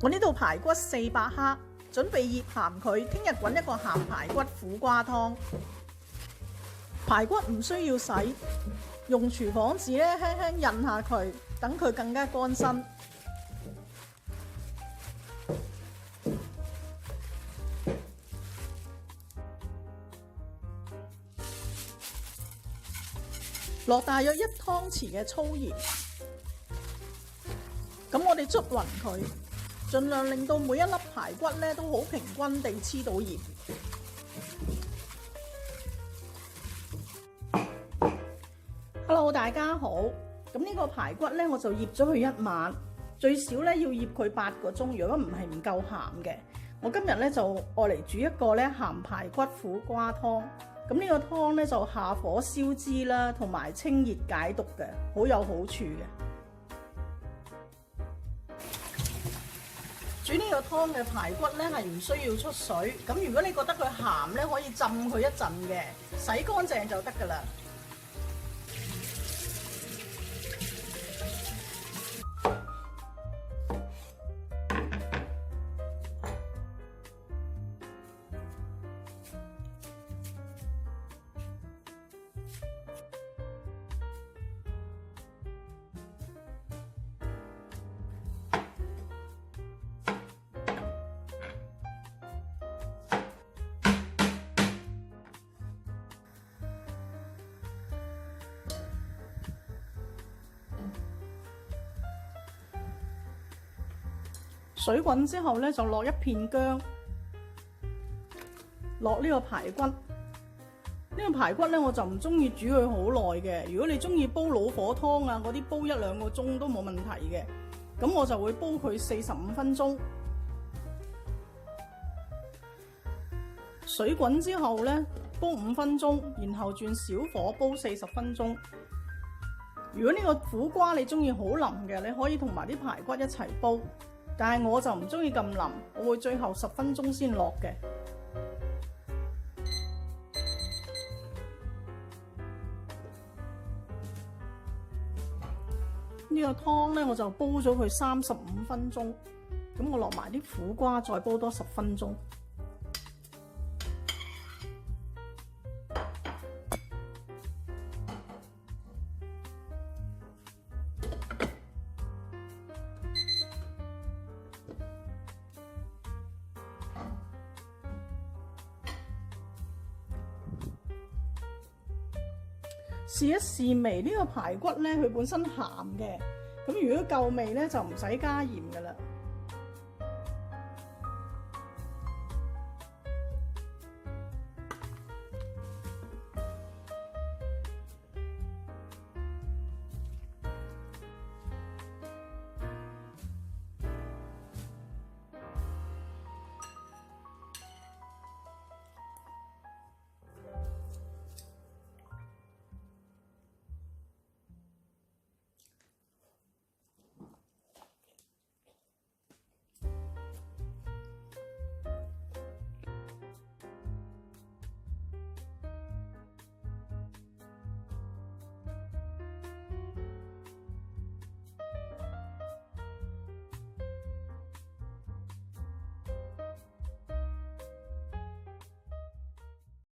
我呢度排骨400克，準備醃鹹佢，聽日滾一個鹹排骨苦瓜湯。排骨唔需要洗，用廚房紙咧輕輕印下佢，等佢更加乾身。落大約1湯匙嘅粗鹽，咁我哋捽勻佢，盡量令到每一粒排骨咧都好平均地黐到鹽。Hello， 大家好，咁呢個排骨咧我就醃咗佢1晚，最少咧要醃佢8個鐘，如果唔係唔夠鹹嘅。我今日咧就愛嚟煮一個咧鹹排骨苦瓜湯。咁呢個湯咧就下火燒脂啦，同埋清熱解毒嘅，好有好處嘅。煮呢個湯嘅排骨咧係唔需要出水，咁如果你覺得佢鹹咧，可以浸佢一陣嘅，洗乾淨就得㗎啦。水滾之後咧，就落一片薑，落呢個排骨。呢個排骨咧，我就唔中意煮佢好耐嘅。如果你中意煲老火湯啊，嗰啲煲1-2個鐘都冇問題嘅。咁我就會煲佢45分鐘。水滾之後咧，煲5分鐘，然後轉小火煲40分鐘。如果呢個苦瓜你中意好腍嘅，你可以同埋啲排骨一齊煲。但係我就唔中意咁腍，我會最後10分鐘先落嘅。呢個湯咧，我就煲咗佢35分鐘，咁我落埋啲苦瓜，再煲多10分鐘。試一試味，呢個排骨咧佢本身鹹嘅，咁如果夠味咧就唔使加鹽㗎喇。